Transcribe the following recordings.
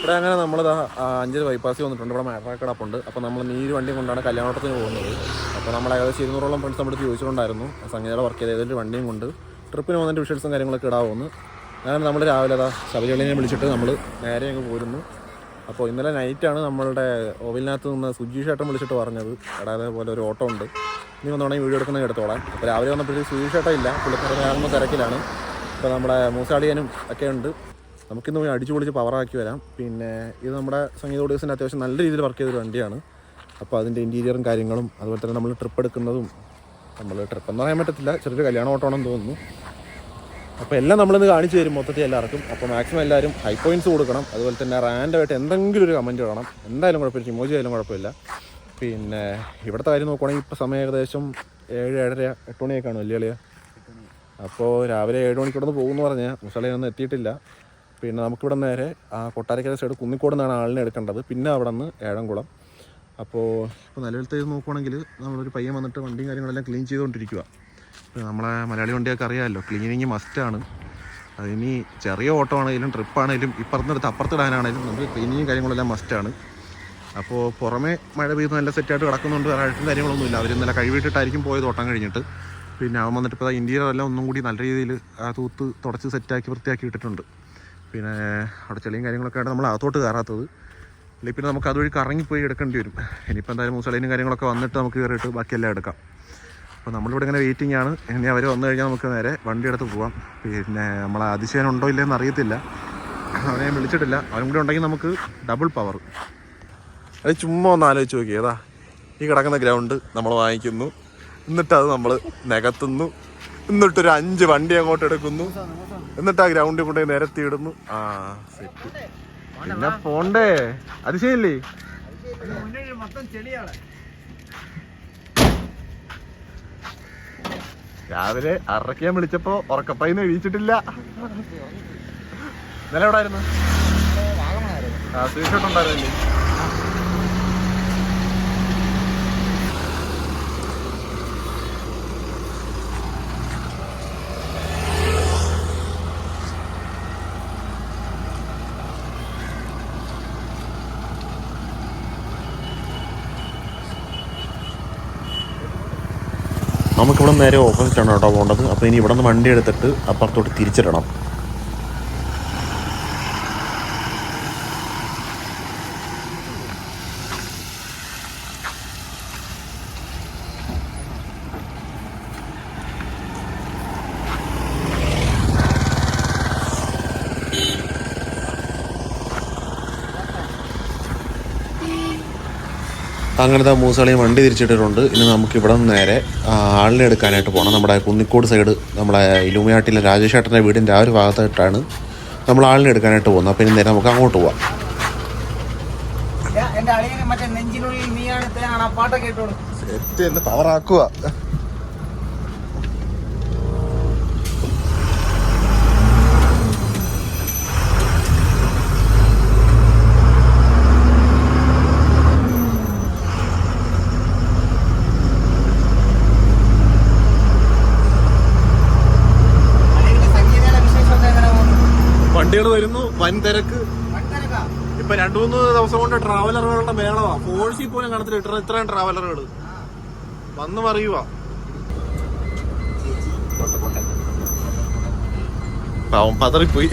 ഇവിടെ അങ്ങനെ നമ്മളിതാ അഞ്ചൽ ബൈപ്പാസിൽ വന്നിട്ടുണ്ട്. ഇവിടെ മേട്രാക്കടപ്പുണ്ട്. അപ്പോൾ നമ്മൾ നീര് വണ്ടിയും കൊണ്ടാണ് കല്യാണത്തിന് പോകുന്നത്. അപ്പോൾ നമ്മൾ ഏകദേശം 200ഓളം ഫ്രണ്ട്സ് നമ്മുടെ ചോദിച്ചിട്ടുണ്ടായിരുന്നു സംഗീതയുടെ വർക്ക് ചെയ്ത ഏതൊരു വണ്ടിയും കൊണ്ട് ട്രിപ്പിന് പോകുന്നതിൻ്റെ വിഷ്വൽസും കാര്യങ്ങളൊക്കെ ഇടാവുന്നു. അങ്ങനെ നമ്മൾ രാവിലെ അതാ ശബരിമലയെ വിളിച്ചിട്ട് നമ്മൾ നേരെ അങ്ങ് പോരുന്നു. അപ്പോൾ ഇന്നലെ നൈറ്റാണ് നമ്മളുടെ ഓവിലിനകത്ത് നിന്ന് സുജീഷ് ഏട്ടൻ വിളിച്ചിട്ട് പറഞ്ഞത്, എടാ അതേപോലെ ഒരു ഓട്ടോ ഉണ്ട്, നീ വന്നോണെങ്കിൽ വീഡിയോ എടുക്കണമെങ്കിൽ എടുത്തോളാം. അപ്പോൾ രാവിലെ വന്നപ്പോഴത്തേക്ക് സുജീഷ് ഏട്ടൻ ഇല്ല, പുള്ളിക്കാരൻ ആകുമ്പോൾ തിരക്കിലാണ്. ഇപ്പോൾ നമ്മുടെ മൂസാളിയനും ഒക്കെ ഉണ്ട്. നമുക്കിന്ന് പോയി അടിച്ചു പൊളിച്ച് പവറാക്കി വരാം. പിന്നെ ഇത് നമ്മുടെ സംഗീത ഓഡിയോസിൻ്റെ അത്യാവശ്യം നല്ല രീതിയിൽ വർക്ക് ചെയ്തൊരു വണ്ടിയാണ്. അപ്പോൾ അതിൻ്റെ ഇൻറ്റീരിയറും കാര്യങ്ങളും അതുപോലെ തന്നെ നമ്മൾ ട്രിപ്പ് എടുക്കുന്നതും, നമ്മൾ ട്രിപ്പെന്ന് പറയാൻ പറ്റത്തില്ല, ചെറിയൊരു കല്യാണ ഓട്ടമാണെന്ന് തോന്നുന്നു. അപ്പോൾ എല്ലാം നമ്മളിന്ന് കാണിച്ചു തരും മൊത്തത്തിൽ എല്ലാവർക്കും. അപ്പോൾ മാക്സിമം എല്ലാവരും ഹൈ പോയിൻറ്റ്സ് കൊടുക്കണം. അതുപോലെ തന്നെ റാൻഡമായിട്ട് എന്തെങ്കിലും ഒരു കമൻറ്റ് ഇടണം. എന്തായാലും കുഴപ്പമില്ല, ഇമോജി ആയാലും കുഴപ്പമില്ല. പിന്നെ ഇവിടുത്തെ കാര്യം നോക്കുവാണെങ്കിൽ ഇപ്പോൾ സമയം ഏകദേശം 7-7:30 8 മണിയൊക്കെ ആണ് വലിയ കളിയാണ്. അപ്പോൾ രാവിലെ 7 മണിക്കൂടെ പോകുമെന്ന് പറഞ്ഞാൽ മുസളയൊന്നും എത്തിയിട്ടില്ല. പിന്നെ നമുക്കിവിടെ നേരെ കൊട്ടാരക്കര സൈഡ് കുന്നിക്കോട് നിന്നാണ് ആളിനെ എടുക്കേണ്ടത്. പിന്നെ അവിടെ നിന്ന് ഏഴംകുളം. അപ്പോൾ ഇപ്പോൾ നിലവിലത്തെ ഇത് നോക്കുവാണെങ്കിൽ നമ്മളൊരു പയ്യൻ വന്നിട്ട് വണ്ടിയും കാര്യങ്ങളെല്ലാം ക്ലീൻ ചെയ്തുകൊണ്ടിരിക്കുക. ഇപ്പോൾ നമ്മളെ മലയാളി വണ്ടിയൊക്കെ അറിയാമല്ലോ, ക്ലീനിങ് മസ്റ്റാണ്. അതിനി ചെറിയ ഓട്ടോ ആണെങ്കിലും ട്രിപ്പാണെങ്കിലും ഇപ്പുറത്തെടുത്ത് അപ്പുറത്തിടാനാണെങ്കിലും നമുക്ക് ക്ലീനിങ്ങും കാര്യങ്ങളെല്ലാം മസ്റ്റാണ്. അപ്പോൾ പുറമേ മഴ പെയ്ത് നല്ല സെറ്റായിട്ട് കിടക്കുന്നുണ്ട്, വേറെ അഴുക്കും കാര്യങ്ങളൊന്നുമില്ല. അവർ ഇന്നലെ കഴിവിട്ടിട്ടായിരിക്കും പോയത് ഓട്ടം കഴിഞ്ഞിട്ട്. പിന്നെ അവൻ വന്നിട്ട് ഇപ്പോൾ ഇൻറ്റീരിയർ എല്ലാം ഒന്നും കൂടി നല്ല രീതിയിൽ തൂത്ത് തുടച്ച് സെറ്റാക്കി വൃത്തിയാക്കി ഇട്ടിട്ടുണ്ട്. പിന്നെ അവിടെ ചെളിയും കാര്യങ്ങളൊക്കെ ആയിട്ട് നമ്മൾ അകത്തോട്ട് കയറാത്തത്. അല്ലെങ്കിൽ പിന്നെ നമുക്ക് അതുവഴി കറങ്ങിപ്പോയി എടുക്കേണ്ടി വരും. ഇനിയിപ്പോൾ എന്തായാലും മുസലൈനും കാര്യങ്ങളൊക്കെ വന്നിട്ട് നമുക്ക് കയറിയിട്ട് ബാക്കിയെല്ലാം എടുക്കാം. അപ്പോൾ നമ്മളിവിടെ ഇങ്ങനെ വെയിറ്റിംഗ് ആണ്. ഇനി അവർ വന്നു കഴിഞ്ഞാൽ നമുക്ക് നേരെ വണ്ടി എടുത്ത് പോവാം. പിന്നെ നമ്മളെ അതിശയനുണ്ടോ ഇല്ലയെന്ന് അറിയത്തില്ല, അവനെ ഞാൻ വിളിച്ചിട്ടില്ല. അവനും കൂടി ഉണ്ടെങ്കിൽ നമുക്ക് ഡബിൾ പവർ. അത് ചുമ്മാ ഒന്ന് ആലോചിച്ച് നോക്കി, ഏതാ ഈ കിടക്കുന്ന ഗ്രൗണ്ട് നമ്മൾ വാങ്ങിക്കുന്നു, എന്നിട്ടത് നമ്മൾ നികത്തുന്നു, എന്നിട്ടൊരു 5 വണ്ടി അങ്ങോട്ട് എടുക്കുന്നു, എന്നിട്ട് ആ ഗ്രൗണ്ടിൽ കൊണ്ടുപോയി നിരത്തി ഇടുന്നു. സെറ്റ്. പിന്നെ പോണ്ടേ, അതിശയല്ലേ? രാവിലെ 6:30 ഞാൻ വിളിച്ചപ്പോ ഉറക്കപ്പൈന്ന് എഴുതിച്ചിട്ടില്ല. ഇന്നലെ എവിടെ ആയിരുന്നു? സ്വീഷോട്ടുണ്ടായിരുന്നില്ലേ? നമുക്കിവിടെ നേരെ ഓപ്പോസിറ്റാണ് കേട്ടോ പോകേണ്ടത്. അപ്പോൾ ഇനി ഇവിടെ നിന്ന് വണ്ടി എടുത്തിട്ട് അപ്പുറത്തോട്ട് തിരിച്ചിടണം. അങ്ങനത്തെ മൂസളയും വണ്ടി തിരിച്ചിട്ടിട്ടുണ്ട്. ഇനി നമുക്ക് ഇവിടെ നിന്ന് നേരെ ആളിനെ എടുക്കാനായിട്ട് പോകണം. നമ്മുടെ കുന്നിക്കോട് സൈഡ് നമ്മുടെ ഇലുമിയാട്ടിലെ രാജേഷ് ഏട്ടൻ്റെ വീടിൻ്റെ ആ ഒരു ഭാഗത്തായിട്ടാണ് നമ്മൾ ആളിനെ എടുക്കാനായിട്ട് പോകുന്നത്. അപ്പോൾ ഇനി നേരെ നമുക്ക് അങ്ങോട്ട് പോവാം. സെറ്റ് എന്ന് പവറാക്കുക. വണ്ടികൾ വരുന്നു, വൻ തിരക്ക്. ഇപ്പൊ 2-3 ദിവസം കൊണ്ട് ട്രാവലറുകളുടെ മേളവാ. ഫോഴ്സിൽ പോലും കാണത്തില്ല ഇത്രയും ട്രാവലറുകൾ വന്ന് പറയുക. പാവം പതറിപ്പോയി.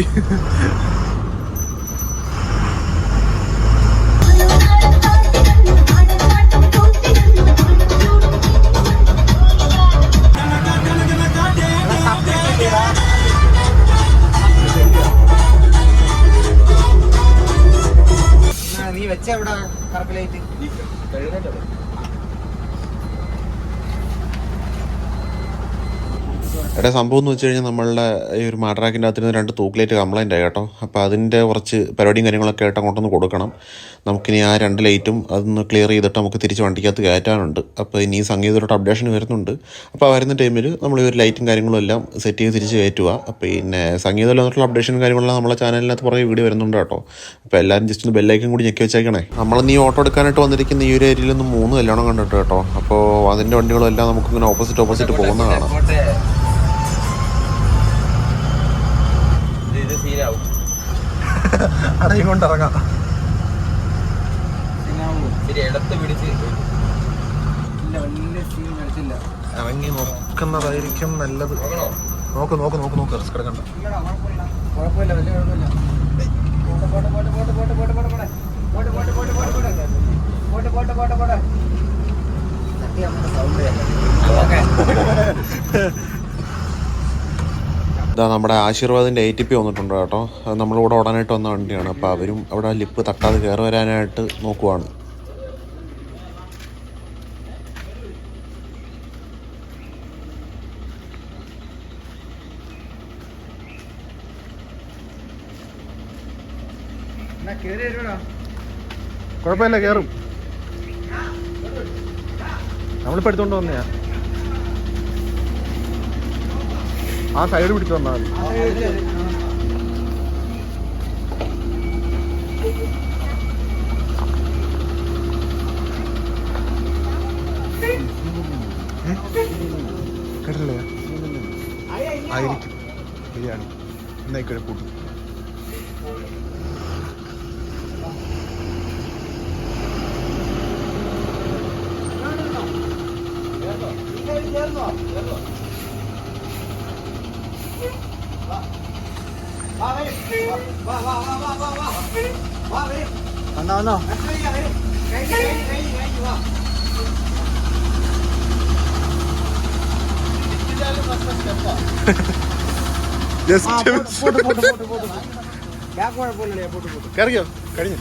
വെച്ചെവിടെ കറക്റ്റ് എടാ സംഭവം എന്ന് വെച്ച് കഴിഞ്ഞാൽ നമ്മളുടെ ഈ ഒരു മാട്രാക്കിൻ്റെ അകത്ത് 2 തൂക്ക് ലൈറ്റ് കംപ്ലൈൻ്റ് ആയി കേട്ടോ. അപ്പോൾ അതിൻ്റെ കുറച്ച് പരിപാടിയും കാര്യങ്ങളൊക്കെ ആയിട്ട് അങ്ങോട്ടൊന്ന് കൊടുക്കണം. നമുക്കിനി ആ 2 ലൈറ്റും അതൊന്ന് ക്ലിയർ ചെയ്തിട്ട് നമുക്ക് തിരിച്ച് വണ്ടിക്കകത്ത് കയറ്റാനുണ്ട്. അപ്പോൾ ഇനി സംഗീതമായിട്ട് അപ്ഡേഷൻ വരുന്നുണ്ട്. അപ്പോൾ ആ വരുന്ന ടൈമിൽ നമ്മൾ ഈ ഒരു ലൈറ്റും കാര്യങ്ങളും എല്ലാം സെറ്റ് ചെയ്ത് തിരിച്ച് കയറ്റുക. പിന്നെ സംഗീതമായിട്ടുള്ള അപ്ഡേഷനും കാര്യങ്ങളെല്ലാം നമ്മളെ ചാനലിനകത്ത് കുറേ വീഡിയോ വരുന്നുണ്ട് കേട്ടോ. അപ്പോൾ എല്ലാവരും ജസ്റ്റ് ഒന്ന് ബെല്ലൈക്കൻ കൂടി ഞെക്കി വെച്ചേക്കണേ. നമ്മൾ നീ ഓട്ടോ എടുക്കാനായിട്ട് വന്നിരിക്കുന്ന ഈ ഒരു ഏരിയയിൽ നിന്ന് 3 കല്യാണം കണ്ടിട്ട് കേട്ടോ. അപ്പോൾ അതിൻ്റെ വണ്ടികളെല്ലാം നമുക്കിങ്ങനെ ഓപ്പോസിറ്റ് പോകുന്ന കാണാം. അടയും കൊണ്ടിറങ്ങാം. ഇറങ്ങി നോക്കുന്നതായിരിക്കും നല്ലത്. നോക്ക് നോക്ക് നോക്ക് നോക്ക്, റിസ്ക് എടുക്കണ്ട. ഇതാ നമ്മുടെ ആശീർവാദിൻ്റെ ATP വന്നിട്ടുണ്ട് കേട്ടോ. അത് നമ്മളിവിടെ ഓടാനായിട്ട് വന്ന വണ്ടിയാണ്. അപ്പോൾ അവരും അവിടെ ലിപ്പ് തട്ടാതെ കയറി വരാനായിട്ട് നോക്കുവാണ്. കുഴപ്പമില്ല, കയറും. നമ്മളിപ്പോൾ എടുത്തോണ്ട് വന്നയാ. ആ സൈഡ് പിടിച്ചു വന്നാൽ കേട്ടില്ലേ? ആയിരിക്കും, ശരിയാണ്. എന്നായിക്കോട്ടെ കൂട്ടി. വന്നോ കയറിയോ? കഴിഞ്ഞു.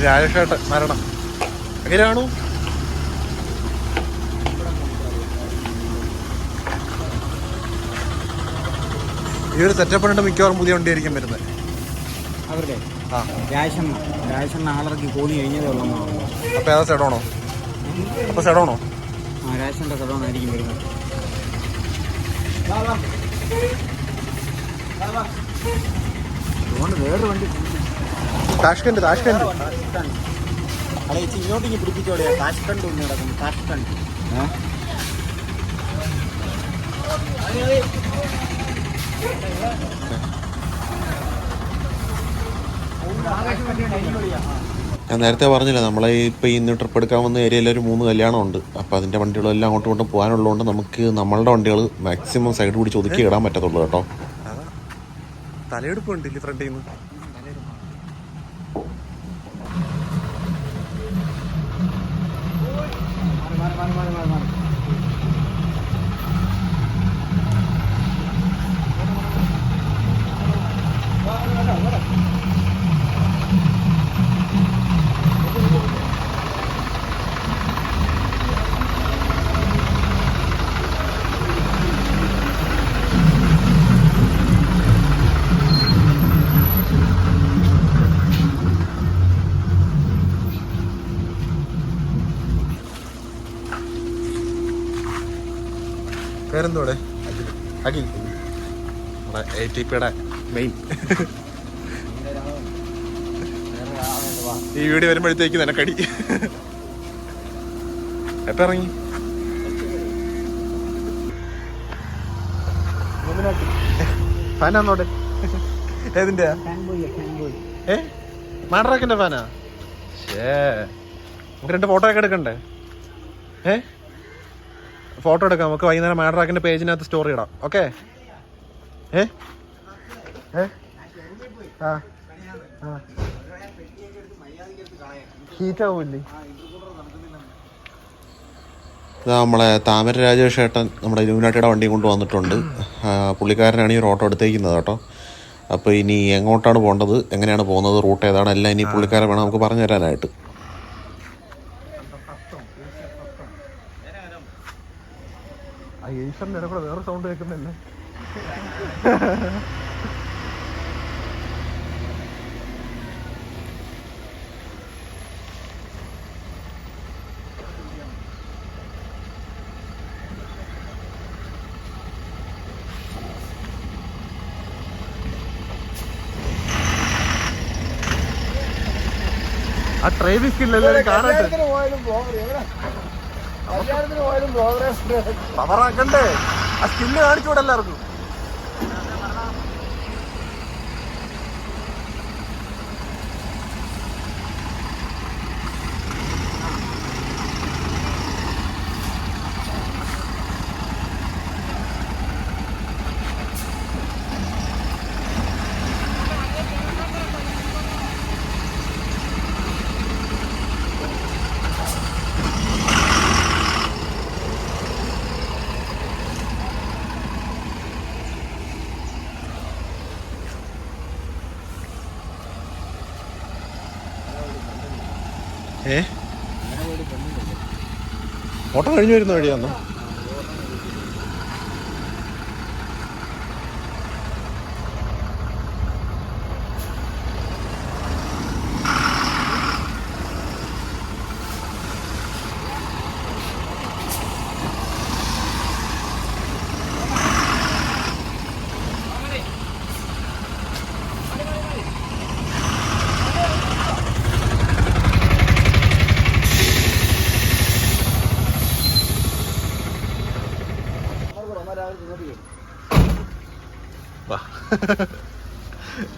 രാജേഷേട്ടൻ മരണം എങ്ങനെയാണു? ഈ ഒരു സെറ്റപ്പ് ഉണ്ട്. മിക്കവാറും പുതിയ വണ്ടിയായിരിക്കും വരുന്നത്. അവരുടെ രാജേഷണ്ണ ആളിറക്കി കോണി കഴിഞ്ഞതേ ഉള്ളൂ. അപ്പോൾ ഏതാ സെഡോണോ? അപ്പോൾ സെഡോണോ? ആ, രാജേഷൻ്റെ സെഡോണായിരിക്കും വരുന്നത്. അതുകൊണ്ട് വേറൊരു വണ്ടി താഷ്കണ്ട് അതെ, ഇങ്ങോട്ടേക്ക് പിടിപ്പിച്ചോളിയാ. താഷ്കണ്ട് ഒന്ന് കിടക്കുന്നു. താഷ്കണ്ട് ഞാൻ നേരത്തെ പറഞ്ഞില്ല, നമ്മളെ ഇപ്പോൾ ഇന്ന് ട്രിപ്പ് എടുക്കാൻ വന്ന ഏരിയയിൽ ഒരു 3 കല്യാണമുണ്ട്. അപ്പോൾ അതിൻ്റെ വണ്ടികളെല്ലാം അങ്ങോട്ടും ഇങ്ങോട്ടും പോകാനുള്ളതുകൊണ്ട് നമുക്ക് നമ്മളുടെ വണ്ടികൾ മാക്സിമം സൈഡ് പിടിച്ച് ഒതുക്കി ഇടാൻ പറ്റത്തുള്ളൂ കേട്ടോ. തലയെടുപ്പ് ഉണ്ടല്ലേ ഫ്രണ്ടിൽ നിന്ന്. പേരെന്തോടെ? അഖിൽ, നമ്മുടെ ATPയുടെ മെയിൻ. ഈ വീഡിയോ വരുമ്പോഴത്തേക്ക് നിനക്കടി. എപ്പോൾ ഇറങ്ങി? ഫാനാന്നോടെ? ഏതിൻ്റെ? മാഡ്രാക്കിൻ്റെ ഫാനാ? നമുക്ക് 2 ഫോട്ടോ ഒക്കെ എടുക്കണ്ടേ? ഫോട്ടോ എടുക്കാം നമുക്ക്. വൈകുന്നേരം മാഡ്രാക്കിൻ്റെ പേജിനകത്ത് സ്റ്റോറി ഇടാം. ഓക്കെ? ഹീറ്റാവൂല്ലേ? നമ്മളെ താമര രാജേഷ് ഏട്ടൻ നമ്മുടെ യൂനാറ്റിയുടെ വണ്ടിയും കൊണ്ട് വന്നിട്ടുണ്ട്. പുള്ളിക്കാരനാണ് ഈ ഓട്ടോ എടുത്തേക്കുന്നത് കേട്ടോ. അപ്പോൾ ഇനി എങ്ങോട്ടാണ് പോകേണ്ടത്, എങ്ങനെയാണ് പോകുന്നത്, റൂട്ട് ഏതാണ്, എല്ലാം ഇനി പുള്ളിക്കാരൻ വേണം നമുക്ക് പറഞ്ഞു തരാനായിട്ട്. ഈശ്വരൻ്റെ ഇടകൂടെ വേറെ സൗണ്ട് കേൾക്കുന്നില്ലേ? ആ ഡ്രൈവിംഗ് സ്കില്ലല്ലേ കാണട്ടെ. പവറാക്കണ്ടേ, ആ സ്കില്ല് കാണിച്ചൂടെ എല്ലാവർക്കും. ഓട്ടം കഴിഞ്ഞു വരുന്ന വഴിയാന്നോ?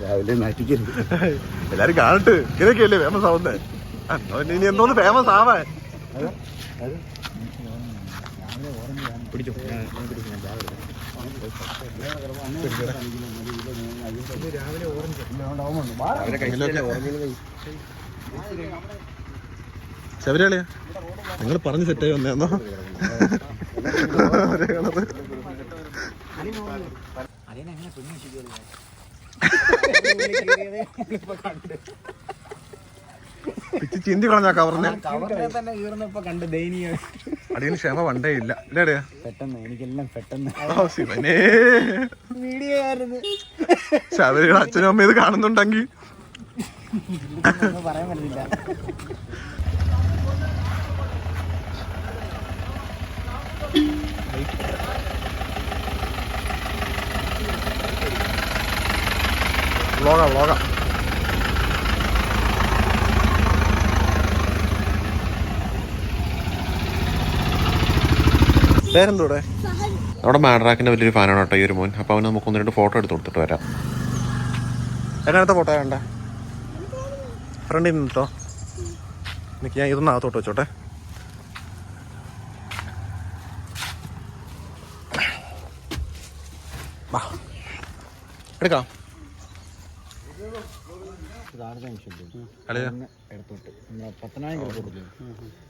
രാവിലെ നാറ്റിക്കരുത്, എല്ലാരും കാണട്ട്. ഇതൊക്കെയല്ലേ ഫേമസ് ആവുന്നേ. ഇനി എന്തോന്ന് ഫേമസ് ആവാൻ. പിടിച്ചോ. ശബരിമലയാ നിങ്ങൾ പറഞ്ഞ് സെറ്റായി വന്നേന്നോ? പിച്ച് ചിന്തി കളഞ്ഞാ കവറിനെ തന്നെ കീറുന്നപ്പോ കണ്ട് ദയനീയ. അടിയന് ക്ഷമ വണ്ടേ ഇല്ല. ഇല്ലേടെയാ പെട്ടെന്ന് എനിക്കെല്ലാം പെട്ടെന്ന് ശിവനേ. വീഡിയോ ആയിരുന്നു. ശബരിയുടെ അച്ഛനും അമ്മ ഇത് കാണുന്നുണ്ടെങ്കിൽ പറയാൻ പറ്റില്ല. വ്ളോഗാ പേരെന്തൂടെ? അവിടെ മാഡ്രാക്കിന്റെ വലിയൊരു ഫാനാണ് കേട്ടോ ഈ ഒരു മോൻ. അപ്പോൾ അവന് നമുക്ക് 1-2 ഫോട്ടോ എടുത്ത് കൊടുത്തിട്ട് വരാം. എങ്ങനത്തെ ഫോട്ടോ വേണ്ട? ഫ്രണ്ടിൽ നിന്ന് കേട്ടോ. എനിക്ക് ഞാൻ ഇതൊന്ന് അകത്തോട്ട് വെച്ചോട്ടെ. എടുക്കാം.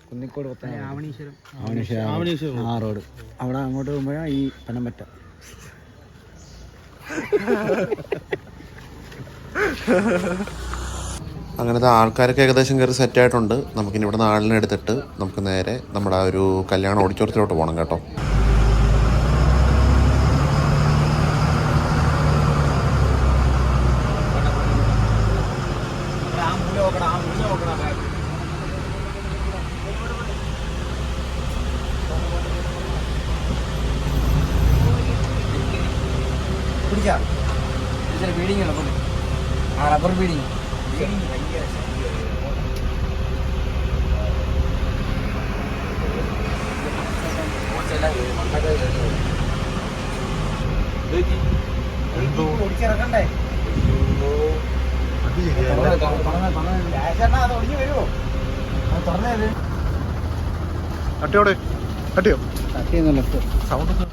കുന്നിക്കോട് ആവണീശ്വരം ആ റോഡ് അവിടെ അങ്ങോട്ട് പോകുമ്പോഴാ ഈ പനമ്പറ്റ. അങ്ങനത്തെ ആൾക്കാരൊക്കെ ഏകദേശം കയറി സെറ്റായിട്ടുണ്ട്. നമുക്കിനി ഇവിടെ നിന്ന് ആളിനെ എടുത്തിട്ട് നമുക്ക് നേരെ നമ്മുടെ ആ ഒരു കല്യാണ ഓഡിറ്റോറിയത്തിലോട്ട് പോകണം കേട്ടോ. ബീഡിങ് ആ റബ്ബർ ബീഡിങ് ഒടിച്ചിറക്കണ്ടേ? അത് ഒടിഞ്ഞു വരുമോ? അത് തുറന്നേ. തട്ടിയോടെ തട്ടിയോ?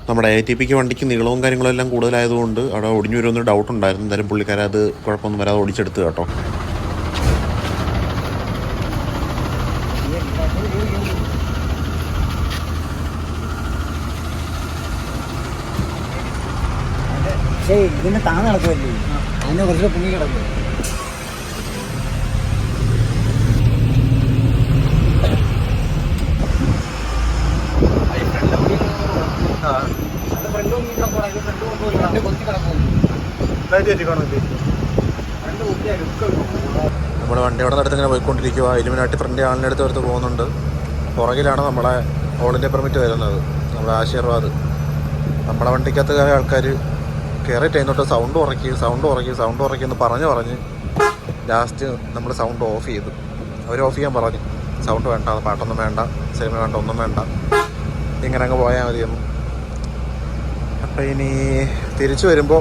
നമ്മുടെ ATPക്ക് വണ്ടിക്ക് നീളവും കാര്യങ്ങളും എല്ലാം കൂടുതലായതുകൊണ്ട് അവിടെ ഒടിഞ്ഞു വരുമെന്നൊരു ഡൗട്ട് ഉണ്ടായിരുന്നു. എന്തായാലും പുള്ളിക്കാരൻ അത് കുഴപ്പമൊന്നും വരാതെ ഓടിച്ചെടുത്ത് കേട്ടോ. ഇതിന്റെ താന്ന് നടക്കുമല്ലേ, അതിനെ കുറച്ച് പൊങ്ങി കിടക്കും. നമ്മുടെ വണ്ടി അവിടെ അടുത്ത് ഇങ്ങനെ പോയിക്കൊണ്ടിരിക്കുക. ഇലുമിനാട്ടി ഫ്രണ്ട് ആളിൻ്റെ അടുത്ത് പോകുന്നുണ്ട്. പുറകിലാണ് നമ്മളെ ഓൾ ഇന്ത്യ പെർമിറ്റ് വരുന്നത്, നമ്മുടെ ആശീർവാദ്. നമ്മുടെ വണ്ടിക്കകത്ത് കയറിയ ആൾക്കാർ കയറി ടൈന്നോട്ട് സൗണ്ട് ഉറക്കി എന്ന് പറഞ്ഞ് ലാസ്റ്റ് നമ്മൾ സൗണ്ട് ഓഫ് ചെയ്തു. അവർ ഓഫ് ചെയ്യാൻ പറഞ്ഞു. സൗണ്ട് വേണ്ട, പാട്ടൊന്നും വേണ്ട, സിനിമ വേണ്ട, ഒന്നും വേണ്ട, ഇങ്ങനെ അങ്ങ് പോയാൽ മതിയെന്ന്. അപ്പം ഇനി തിരിച്ചു വരുമ്പോൾ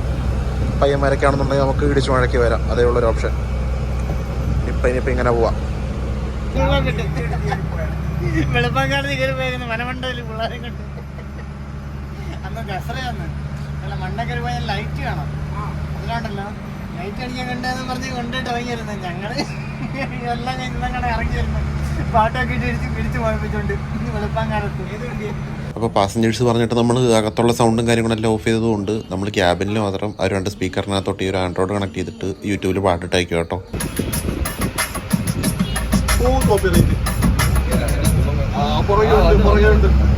പയ്യന്മാരൊക്കെ ആണെന്നുണ്ടെങ്കിൽ നമുക്ക് ഇടിച്ചു മഴയ്ക്ക് വരാം. അതേ ഉള്ളൊരു ഓപ്ഷൻ. ഇനിയിപ്പോൾ ഇങ്ങനെ പോവാം. വെളുപ്പാങ്കാലത്ത് കയറി പോയിരുന്നു വനമണ്ടയിൽ പിള്ളേരെ കണ്ട്. അന്ന് ദസറയാന്ന് മണ്ടക്കറി പോയാൽ ലൈറ്റ് കാണാം. അതിലാണ്ടല്ലോ ലൈറ്റ് അടിക്കാൻ കണ്ടെന്ന് പറഞ്ഞ് കൊണ്ടിട്ട് ഇറങ്ങിയിരുന്നു. ഞങ്ങള് എല്ലാം ഇന്നങ്ങനെ ഇറങ്ങി വരുന്നു, പാട്ടൊക്കെ ഇട്ട് പിടിച്ച് പോയിപ്പിച്ചോണ്ട് വെളുപ്പാങ്കാലത്ത്. അപ്പോൾ പാസഞ്ചേഴ്സ് പറഞ്ഞിട്ട് നമ്മൾ അകത്തുള്ള സൗണ്ടും കാര്യങ്ങളെല്ലാം ഓഫ് ചെയ്തതുകൊണ്ട് നമ്മൾ ക്യാബിനിൽ മാത്രം ആ 2 സ്പീക്കറിനകത്തോട്ട് ഈ ഒരു ആൻഡ്രോയിഡ് കണക്ട് ചെയ്തിട്ട് യൂട്യൂബിൽ പാട്ടിട്ടയക്കും കേട്ടോ.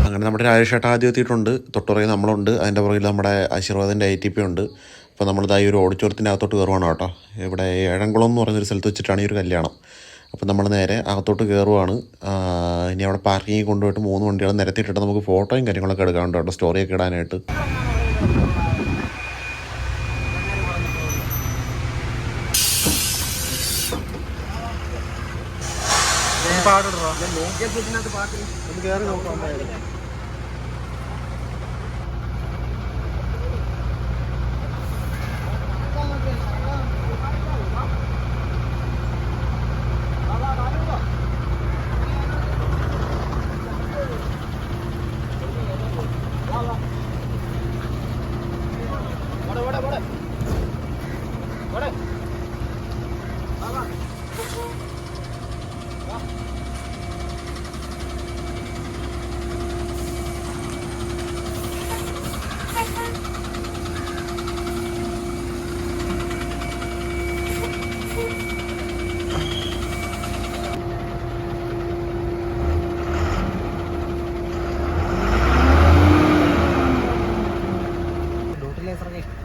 അങ്ങനെ നമ്മുടെ രാജേഷേട്ട ആദ്യം എത്തിയിട്ടുണ്ട്. തൊട്ടുപുറകെ നമ്മളുണ്ട്, അതിൻ്റെ പുറകിൽ നമ്മുടെ ആശീർവാദിൻ്റെ ITP ഉണ്ട്. അപ്പോൾ നമ്മളിതായി ഒരു ഓഡിറ്റോറിയത്തിൻ്റെ അകത്തോട്ട് കയറുവാണ് കേട്ടോ. ഇവിടെ ഏഴംകുളം എന്ന് പറയുന്നൊരു സ്ഥലത്ത് വെച്ചിട്ടാണ് ഈ ഒരു കല്യാണം. അപ്പോൾ നമ്മൾ നേരെ അകത്തോട്ട് കയറുവാണ്. ഇനി അവിടെ പാർക്കിങ്ങിൽ കൊണ്ടുപോയിട്ട് 3 വണ്ടികൾ നിരത്തിയിട്ടിട്ട് നമുക്ക് ഫോട്ടോയും കാര്യങ്ങളൊക്കെ എടുക്കാനുണ്ട് കേട്ടോ, സ്റ്റോറിയൊക്കെ ഇടാനായിട്ട്.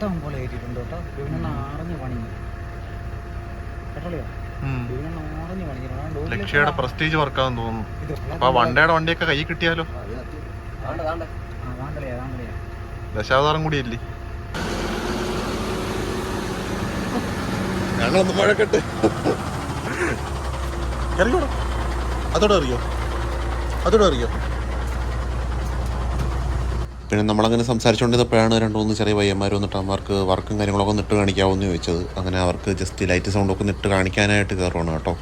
ഇഷ്ടം പോലെ കയറ്റിയിട്ടുണ്ട് കേട്ടോ. ആറഞ്ഞ് പണി കേട്ടോളിയോ, ആറഞ്ഞ് പണിഞ്ഞിട്ടുണ്ട്. ലക്ഷ്യയുടെ പ്രസ്റ്റീജ് വർക്കാന്ന് തോന്നുന്നു. അപ്പൊ വണ്ടയുടെ വണ്ടിയൊക്കെ കൈ കിട്ടിയാലോ. ദശാവതാരം കൂടിയല്ലേ. ഞങ്ങളൊന്ന് മഴക്കെട്ട് ഇറങ്ങിയോടോ. അതോടെ അറിയോ. പിന്നെ നമ്മളങ്ങനെ സംസാരിച്ചുകൊണ്ടിരുന്നപ്പോഴാണ് 2-3 ചെറിയ പയ്യന്മാർ വന്നിട്ട് അമ്മമാർക്ക് വർക്കും കാര്യങ്ങളൊക്കെ നിട്ട് കാണിക്കാമെന്ന് ചോദിച്ചത്. അങ്ങനെ അവർക്ക് ജസ്റ്റ് ലൈറ്റ് സൗണ്ടൊക്കെ നിട്ട് കാണിക്കാനായിട്ട് കയറുവാണ് കേട്ടോ.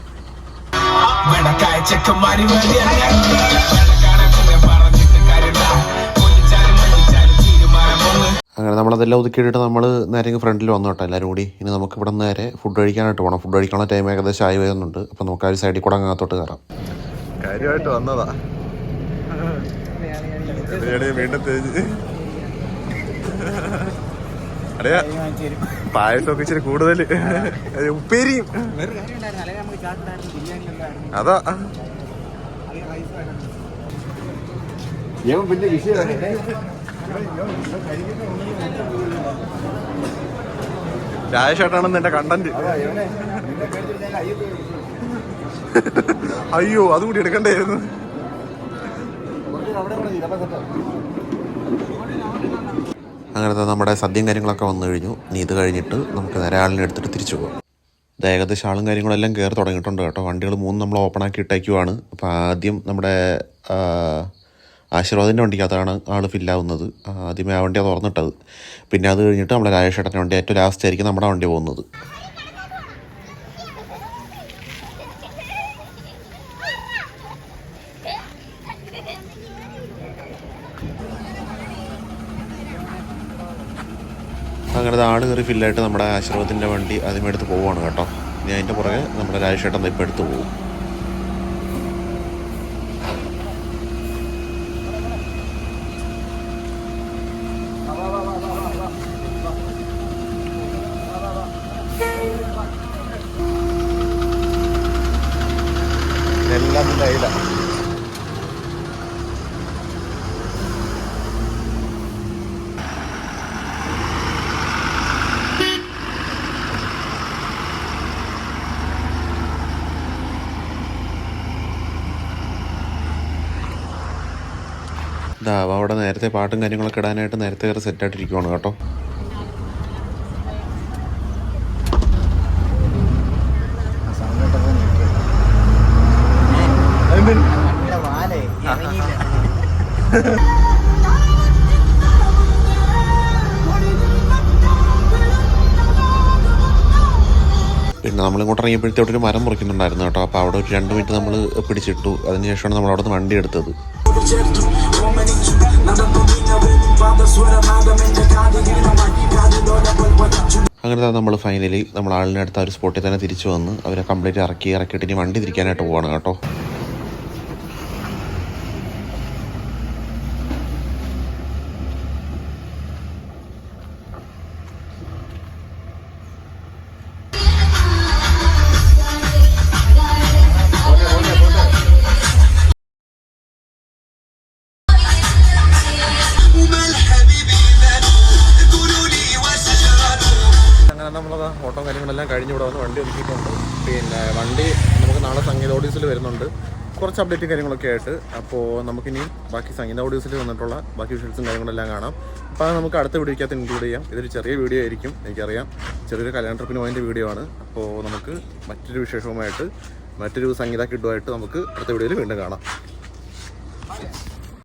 അങ്ങനെ നമ്മളതെല്ലാം ഒതുക്കിയിട്ടിട്ട് നമ്മൾ നേരെ ഫ്രണ്ടിൽ വന്നു കേട്ടോ എല്ലാവരും കൂടി. ഇനി നമുക്ക് ഇവിടെ നിന്ന് നേരെ ഫുഡ് കഴിക്കാനായിട്ട് പോകണം. ഫുഡ് കഴിക്കാനുള്ള ടൈം ഏകദേശം ആയി വരുന്നുണ്ട്. അപ്പോൾ നമുക്ക് ആ ഒരു സൈഡിൽ കൂടെ അങ്ങോട്ട് കയറാം. കാര്യമായിട്ട് വന്നതാ വീണ്ടും തേഞ്ഞ്. അറിയാ പായസമൊക്കെ ഇച്ചിരി കൂടുതൽ, ഉപ്പേരിയും അതാ. പിന്നെ വിഷയം രാജേഷേട്ടാണെന്ന് എന്റെ കണ്ടന്റ്. അയ്യോ അതുകൂടി എടുക്കണ്ടായിരുന്നു. അങ്ങനത്തെ നമ്മുടെ സദ്യയും കാര്യങ്ങളൊക്കെ വന്നു കഴിഞ്ഞു. ഇനി ഇത് കഴിഞ്ഞിട്ട് നമുക്ക് നേരെ ആളിനെ എടുത്തിട്ട് തിരിച്ചു പോകാം. ഇത് ഏകദേശം ആളും കാര്യങ്ങളെല്ലാം കയറി തുടങ്ങിയിട്ടുണ്ട് കേട്ടോ. വണ്ടികൾ 3 നമ്മൾ ഓപ്പണാക്കി ഇട്ടേക്കുവാണ്. അപ്പോൾ ആദ്യം നമ്മുടെ ആശീർവാദിൻ്റെ വണ്ടിക്കകത്താണ് ആൾ ഫില്ലാവുന്നത്. ആദ്യമേ ആ വണ്ടിയാണ് തുറന്നിട്ടത്. പിന്നെ അത് കഴിഞ്ഞിട്ട് നമ്മുടെ രാജേഷേട്ടൻ്റെ വണ്ടി ഏറ്റവും ലാസ്റ്റ് ആയിരിക്കും നമ്മുടെ വണ്ടി പോകുന്നത്. അങ്ങനെ ആട് കയറി ഫില്ലായിട്ട് നമ്മുടെ ആശീർവാദത്തിൻ്റെ വണ്ടി ആദ്യമേ എടുത്ത് പോവുകയാണ് കേട്ടോ. ഇനി അതിൻ്റെ പുറകെ നമ്മുടെ രാജേഷേട്ടൻ ഇപ്പോൾ എടുത്ത് പോകും. എല്ലാം കയ്യില. അവിടെ നേരത്തെ പാട്ടും കാര്യങ്ങളൊക്കെ ഇടാനായിട്ട് നേരത്തെ കയറി സെറ്റായിട്ടിരിക്കുവാണ് കേട്ടോ. പിന്നെ നമ്മളിങ്ങോട്ട് ഇറങ്ങിയപ്പോഴത്തേക്ക് ഒരു മരം മുറിക്കുന്നുണ്ടായിരുന്നു കേട്ടോ. അപ്പോൾ അവിടെ ഒരു 2 മിനിറ്റ് നമ്മൾ പിടിച്ചിട്ടു. അതിനുശേഷമാണ് നമ്മൾ അവിടെ നിന്ന് വണ്ടി എടുത്തത്. അങ്ങനെ നമ്മൾ ഫൈനലി നമ്മൾ ആളിനെ അടുത്ത ഒരു സ്പോട്ടിൽ തന്നെ തിരിച്ചു വന്ന് അവരെ കംപ്ലീറ്റ് ഇറക്കിയിട്ട് ഇനി വണ്ടി തിരിക്കാനായിട്ട് പോവാണ് കേട്ടോ. അങ്ങനെ നമ്മളത് ഓട്ടോ കാര്യങ്ങളെല്ലാം കഴിഞ്ഞ് ഇവിടെ വന്ന് വണ്ടി ഒതുക്കിയിട്ടുണ്ട്. പിന്നെ വണ്ടി നമുക്ക് നാളെ സംഗീത ഓഡീസിൽ വരുന്നുണ്ട്, കുറച്ച് അപ്ഡേറ്റും കാര്യങ്ങളൊക്കെ ആയിട്ട്. അപ്പോൾ നമുക്കിനി ബാക്കി സംഗീത ഓഡീസിൽ വന്നിട്ടുള്ള ബാക്കി വിഷ്വൽസും കാര്യങ്ങളെല്ലാം കാണാം. അപ്പോൾ അത് നമുക്ക് അടുത്ത വീഡിയോക്കകത്ത് ഇൻക്ലൂഡ് ചെയ്യാം. ഇതൊരു ചെറിയ വീഡിയോ ആയിരിക്കും, എനിക്കറിയാം, ചെറിയൊരു കല്യാണ ട്രിപ്പിന് പോയതിൻ്റെ വീഡിയോ ആണ്. അപ്പോൾ നമുക്ക് മറ്റൊരു വിശേഷവുമായിട്ട് മറ്റൊരു സംഗീത കിഡുമായിട്ട് നമുക്ക് അടുത്ത വീഡിയോയിൽ വീണ്ടും കാണാം.